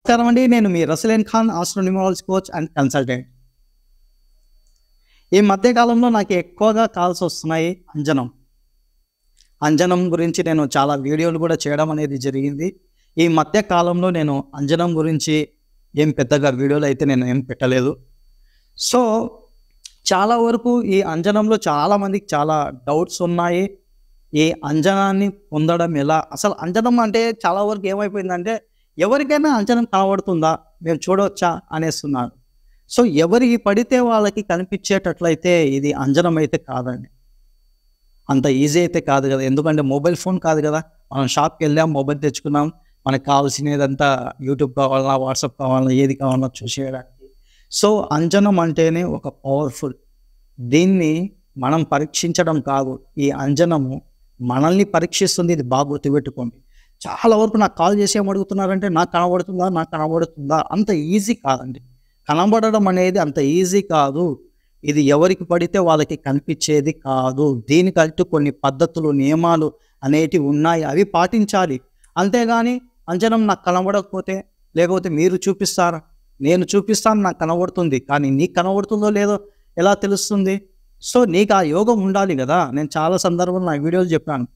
నమస్కారం అండి. నేను మీ Rasleen Khan astronumerology coach and consultant. ఈ మధ్య కాలంలో నాకు ఎక్కువగా కాల్స్ వస్తున్నాయి అంజనం. అంజనం గురించి నేను చాలా వీడియోలు కూడా చేయడం అనేది జరిగింది. ఈ మధ్య కాలంలో నేను అంజనం గురించి ఏం పెద్దగా వీడియోలు అయితే నేను ఏం పెట్టలేదు. సో చాలా వరకు ఈ అంజనంలో చాలామందికి చాలా డౌట్స్ ఉన్నాయి. ఈ అంజనాన్ని పొందడం ఎలా? అసలు అంజనం అంటే చాలా వరకు ఏమైపోయిందంటే ఎవరికైనా అంజనం కనబడుతుందా, మేము చూడవచ్చా అనేస్తున్నారు. సో ఎవరికి పడితే వాళ్ళకి కనిపించేటట్లయితే ఇది అంజనం అయితే కాదండి. అంత ఈజీ అయితే కాదు కదా. ఎందుకంటే మొబైల్ ఫోన్ కాదు కదా. మనం షాప్కి వెళ్ళాం, మొబైల్ తెచ్చుకున్నాం, మనకు కావాల్సినదంతా యూట్యూబ్ కావాలన్నా, వాట్సాప్ కావాలన్నా, ఏది కావాలన్నా చూసేయడానికి. సో అంజనం అంటేనే ఒక పవర్ఫుల్. దీన్ని మనం పరీక్షించడం కాదు, ఈ అంజనము మనల్ని పరీక్షిస్తుంది. ఇది బాగా గుర్తుపెట్టుకోండి. చాలా వరకు నాకు కాల్ చేసి ఏమడుగుతున్నారంటే నాకు కనబడుతుందా. అంత ఈజీ కాదండి. కనబడడం అనేది అంత ఈజీ కాదు. ఇది ఎవరికి పడితే వాళ్ళకి కనిపించేది కాదు. దీనికంటూ కొన్ని పద్ధతులు, నియమాలు అనేటివి ఉన్నాయి, అవి పాటించాలి. అంతేగాని అంజనం నాకు కనబడకపోతే, లేకపోతే మీరు చూపిస్తారా, నేను చూపిస్తాను నాకు కనబడుతుంది, కానీ నీకు కనబడుతుందో లేదో ఎలా తెలుస్తుంది? సో నీకు ఆ యోగం ఉండాలి కదా. నేను చాలా సందర్భంలో నా వీడియోలు చెప్పాను.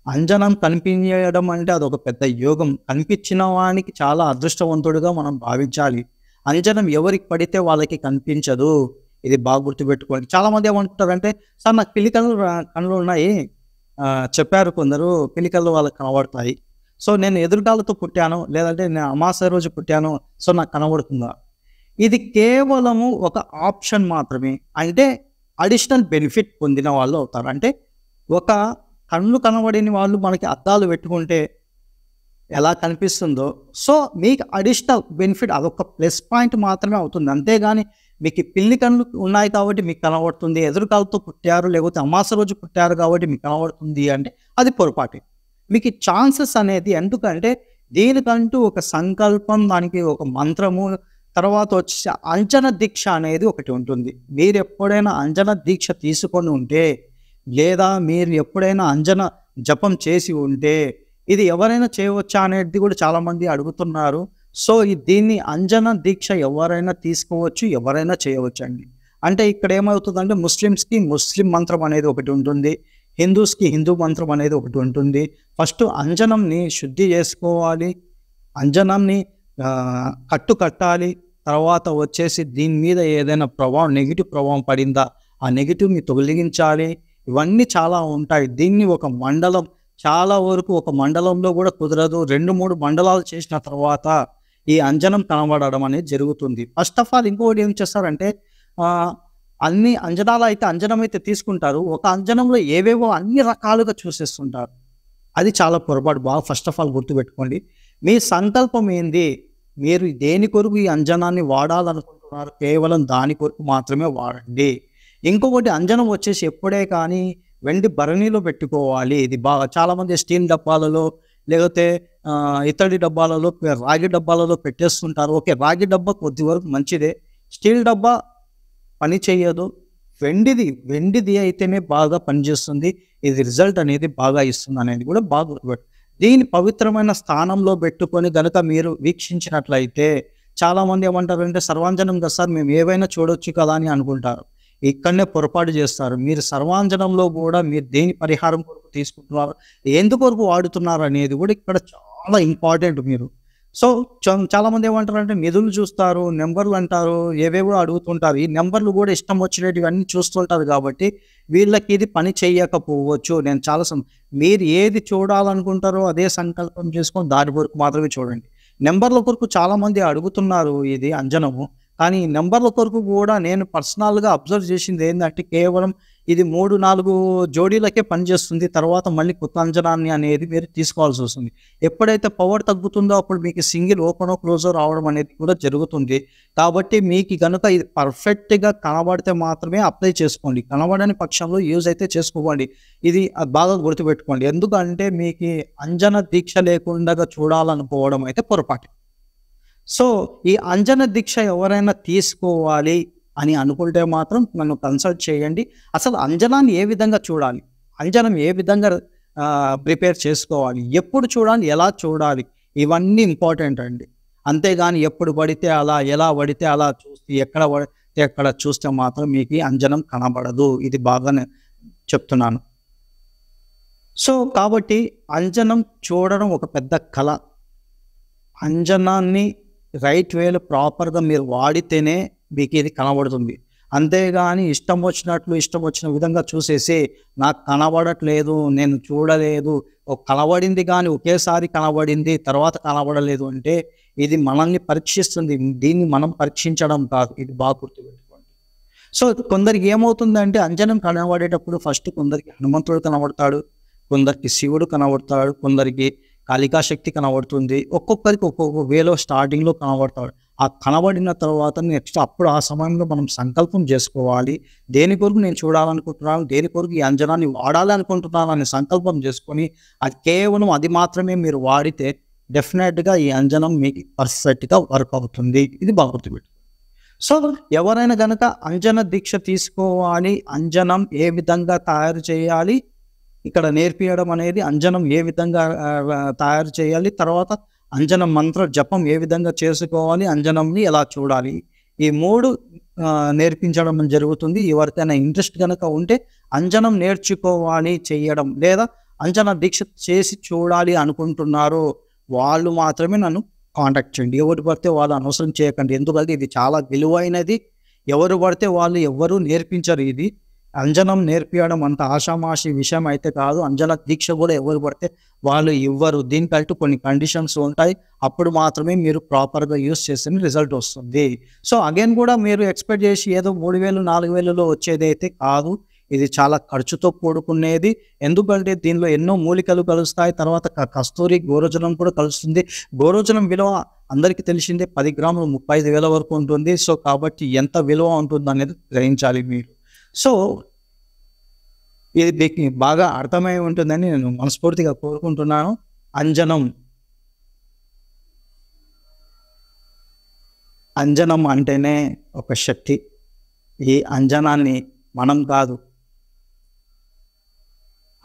అంజనం కనిపించడం అంటే అదొక పెద్ద యోగం. కనిపించిన వానికి చాలా అదృష్టవంతుడిగా మనం భావించాలి. అంజనం ఎవరికి పడితే వాళ్ళకి కనిపించదు. ఇది బాగా గుర్తుపెట్టుకోండి. చాలామంది ఏమంటారంటే, సార్ నాకు పిల్లి కళ్ళు ఉన్నాయి చెప్పారు కొందరు, పిల్లి కళ్ళు వాళ్ళకి కనబడతాయి. సో నేను ఎదురుగాలతో పుట్టాను, లేదంటే నేను అమావాస్య రోజు పుట్టాను, సో నాకు కనబడుతుందా? ఇది కేవలము ఒక ఆప్షన్ మాత్రమే. అంటే అడిషనల్ బెనిఫిట్ పొందిన వాళ్ళు అవుతారు. అంటే ఒక కళ్ళు కనబడని వాళ్ళు మనకి అద్దాలు పెట్టుకుంటే ఎలా కనిపిస్తుందో, సో మీకు అడిషనల్ బెనిఫిట్ అదొక ప్లస్ పాయింట్ మాత్రమే అవుతుంది. అంతేగాని మీకు పిల్లి కళ్ళు ఉన్నాయి కాబట్టి మీకు కనబడుతుంది, ఎదురుకాలతో పుట్టారు లేకపోతే అమావాస్య రోజు పుట్టారు కాబట్టి మీకు కనబడుతుంది అంటే అది పొరపాటే. మీకు ఛాన్సెస్ అనేది, ఎందుకంటే దీనికంటూ ఒక సంకల్పం, దానికి ఒక మంత్రము, తర్వాత వచ్చేసి అంజన దీక్ష అనేది ఒకటి ఉంటుంది. మీరు ఎప్పుడైనా అంజన దీక్ష తీసుకొని ఉంటే, లేదా మీరు ఎప్పుడైనా అంజన జపం చేసి ఉంటే, ఇది ఎవరైనా చేయవచ్చా అనేది కూడా చాలామంది అడుగుతున్నారు. సో దీన్ని అంజన దీక్ష ఎవరైనా తీసుకోవచ్చు, ఎవరైనా చేయవచ్చు అండి. అంటే ఇక్కడ ఏమవుతుందంటే ముస్లిమ్స్కి ముస్లిం మంత్రం అనేది ఒకటి ఉంటుంది, హిందూస్కి హిందూ మంత్రం అనేది ఒకటి ఉంటుంది. ఫస్ట్ అంజనంని శుద్ధి చేసుకోవాలి, అంజనంని కట్టాలి. తర్వాత వచ్చేసి దీని మీద ఏదైనా ప్రభావం, నెగిటివ్ ప్రభావం పడిందా, ఆ నెగిటివ్ని తొలగించాలి. ఇవన్నీ చాలా ఉంటాయి. దీన్ని ఒక మండలం, చాలా వరకు ఒక మండలంలో కూడా కుదరదు, 2-3 మండలాలు చేసిన తర్వాత ఈ అంజనం కనబడడం అనేది జరుగుతుంది. ఫస్ట్ ఆఫ్ ఆల్ ఇంకొకటి ఏం చేస్తారంటే, అన్ని అంజనాలు అయితే అంజనం అయితే తీసుకుంటారు, ఒక అంజనంలో ఏవేవో అన్ని రకాలుగా చూసేస్తుంటారు. అది చాలా పొరపాటు. బాగా ఫస్ట్ ఆఫ్ ఆల్ గుర్తుపెట్టుకోండి. మీ సంకల్పం ఏంది, మీరు దేని కొరకు ఈ అంజనాన్ని వాడాలనుకుంటున్నారు, కేవలం దాని కొరకు మాత్రమే వాడండి. ఇంకొకటి, అంజనం వచ్చేసి ఎప్పుడే కానీ వెండి భరణిలో పెట్టుకోవాలి. ఇది బాగా చాలామంది స్టీల్ డబ్బాలలో లేకపోతే ఇత్తడి డబ్బాలలో, రాగి డబ్బాలలో పెట్టేస్తుంటారు. ఓకే, రాగి డబ్బా కొద్ది వరకు మంచిదే, స్టీల్ డబ్బా పని చేయదు. వెండిది అయితేనే బాగా పనిచేస్తుంది, ఇది రిజల్ట్ అనేది బాగా ఇస్తుంది అనేది కూడా బాగా గుర్తుపెట్టు. దీని పవిత్రమైన స్థానంలో పెట్టుకొని గనుక మీరు వీక్షించినట్లయితే, చాలామంది ఏమంటారంటే సర్వాంజనం కదా సార్, మేము ఏవైనా చూడొచ్చు కదా అని అనుకుంటారు. ఇక్కడనే పొరపాటు చేస్తారు. మీరు సర్వాంజనంలో కూడా మీరు దేని పరిహారం కొరకు తీసుకుంటున్నారు, ఎందుకొరకు వాడుతున్నారు అనేది కూడా ఇక్కడ చాలా ఇంపార్టెంట్. మీరు సో చాలామంది ఏమంటారంటే నిధులు చూస్తారు, నెంబర్లు అంటారు, ఏవేవో అడుగుతుంటారు. ఈ నెంబర్లు కూడా ఇష్టం వచ్చినవి అన్నీ చూస్తుంటారు కాబట్టి వీళ్ళకి ఇది పని చేయకపోవచ్చు. నేను మీరు ఏది చూడాలనుకుంటారో అదే సంకల్పం చేసుకొని దాని వరకు మాత్రమే చూడండి. నెంబర్ల కొరకు చాలామంది అడుగుతున్నారు ఇది అంజనము, కానీ నెంబర్ల కొరకు కూడా నేను పర్సనల్గా అబ్జర్వ్ చేసింది ఏంటంటే, కేవలం ఇది 3-4 జోడీలకే పనిచేస్తుంది. తర్వాత మళ్ళీ కొత్త అంజనాన్ని అనేది మీరు తీసుకోవాల్సి వస్తుంది. ఎప్పుడైతే పవర్ తగ్గుతుందో అప్పుడు మీకు సింగిల్ ఓపెనో క్లోజో రావడం అనేది కూడా జరుగుతుంది. కాబట్టి మీకు కనుక ఇది పర్ఫెక్ట్గా కనబడితే మాత్రమే అప్లై చేసుకోండి, కనబడని పక్షంలో యూజ్ అయితే చేసుకోండి. ఇది బాగా గుర్తుపెట్టుకోండి. ఎందుకంటే మీకు అంజన దీక్ష లేకుండా చూడాలనుకోవడం అయితే పొరపాటు. సో ఈ అంజన దీక్ష ఎవరైనా తీసుకోవాలి అని అనుకుంటే మాత్రం నన్ను కన్సల్ట్ చేయండి. అసలు అంజనాన్ని ఏ విధంగా చూడాలి, అంజనం ఏ విధంగా ప్రిపేర్ చేసుకోవాలి, ఎప్పుడు చూడాలి, ఎలా చూడాలి, ఇవన్నీ ఇంపార్టెంట్ అండి. అంతేగాని ఎప్పుడు పడితే అలా, ఎలా పడితే అలా చూస్తే ఎక్కడ పడితే అక్కడ చూస్తే మాత్రం మీకు ఈ అంజనం కనబడదు. ఇది బాగా చెప్తున్నాను. సో, కాబట్టి అంజనం చూడడం ఒక పెద్ద కళ. అంజనాన్ని రైట్ వేలో ప్రాపర్‌గా మీరు వాడితేనే మీకు ఇది కనబడుతుంది. అంతేగాని ఇష్టం వచ్చినట్లు, ఇష్టం వచ్చిన విధంగా చూసేసి నాకు కనబడట్లేదు, నేను చూడలేదు, కనబడింది కానీ ఒకేసారి కనబడింది, తర్వాత కనబడలేదు అంటే ఇది మనల్ని పరీక్షిస్తుంది. దీన్ని మనం పరీక్షించడం కాదు. ఇది బాగా గుర్తుపెట్టుకోండి. సో, కొందరికి ఏమవుతుందంటే అంజనం కనబడేటప్పుడు ఫస్ట్ కొందరికి హనుమంతుడు కనబడతాడు, కొందరికి శివుడు కనబడతాడు, కొందరికి కాళికా శక్తి కనబడుతుంది. ఒక్కొక్కరికి ఒక్కొక్క వేలో స్టార్టింగ్‌లో కనబడతాడు. ఆ కనబడిన తర్వాత నెక్స్ట్ అప్పుడు ఆ సమయంలో మనం సంకల్పం చేసుకోవాలి. దేని కొరకు నేను చూడాలనుకుంటున్నాను, దేని కొరకు ఈ అంజనాన్ని వాడాలనుకుంటున్నాను అనే సంకల్పం చేసుకొని అది కేవలం అది మాత్రమే మీరు వాడితే డెఫినెట్‌గా ఈ అంజనం మీకు పర్ఫెక్ట్‌గా వర్క్ అవుతుంది. ఇది బాగా గుర్తుపెట్టుకోండి. సో, ఎవరైనా గనక అంజన దీక్ష తీసుకోవాలి, అంజనం ఏ విధంగా తయారు చేయాలి, ఇక్కడ నేర్పియడం అనేది అంజనం ఏ విధంగా తయారు చేయాలి, తర్వాత అంజనం మంత్ర జపం ఏ విధంగా చేసుకోవాలి, అంజనంని ఎలా చూడాలి, ఈ 3 నేర్పించడం జరుగుతుంది. ఎవరికైనా ఇంట్రెస్ట్ గనక ఉంటే అంజనం నేర్చుకోవాలి చేయడం, లేదా అంజన దీక్ష చేసి చూడాలి అనుకుంటున్నారో వాళ్ళు మాత్రమే నన్ను కాంటాక్ట్ చేయండి. ఎవరు పడితే వాళ్ళు అనవసరం చేయకండి. ఎందుకంటే ఇది చాలా విలువైనది. ఎవరు పడితే వాళ్ళు ఎవ్వరూ నేర్పించరు ఇది. అంజనం నేర్పియడం అంత ఆషామాషి విషయం అయితే కాదు. అంజన దీక్ష కూడా ఎవరు పడితే వాళ్ళు ఇవ్వరు. దీనికంటూ కొన్ని కండిషన్స్ ఉంటాయి. అప్పుడు మాత్రమే మీరు ప్రాపర్‌గా యూజ్ చేస్తేనే రిజల్ట్ వస్తుంది. సో, అగైన్ కూడా మీరు ఎక్స్‌పెక్ట్ చేసి ఏదో 3000, 4000లో వచ్చేదైతే కాదు. ఇది చాలా ఖర్చుతో కూడుకునేది. ఎందుకంటే దీనిలో ఎన్నో మూలికలు కలుస్తాయి. తర్వాత కస్తూరి, గోరోచనం కూడా కలుస్తుంది. గోరోచనం విలువ అందరికీ తెలిసిందే 10 గ్రాములు 35,000 వరకు ఉంటుంది. సో, కాబట్టి ఎంత విలువ ఉంటుందనేది గ్రహించాలి మీరు. సో, ఇది మీకు బాగా అర్థమై ఉంటుందని నేను మనస్ఫూర్తిగా కోరుకుంటున్నాను. అంజనం, అంజనం అంటేనే ఒక శక్తి. ఈ అంజనాన్ని మనం కాదు,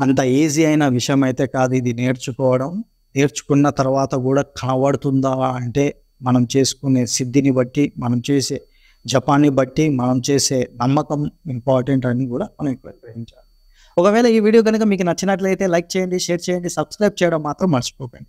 అంత ఈజీ అయిన విషయం అయితే కాదు ఇది నేర్చుకోవడం. నేర్చుకున్న తర్వాత కూడా కనబడుతుందా అంటే మనం చేసుకునే సిద్ధిని బట్టి, మనం చేసే జపాన్ని బట్టి, మనం చేసే నమ్మకం ఇంపార్టెంట్ అని కూడా మనం ఇక్కడ గ్రహించాలి. ఒకవేళ ఈ వీడియో కనుక మీకు నచ్చినట్లయితే లైక్ చేయండి, షేర్ చేయండి, సబ్స్క్రైబ్ చేయడం మాత్రం మర్చిపోకండి.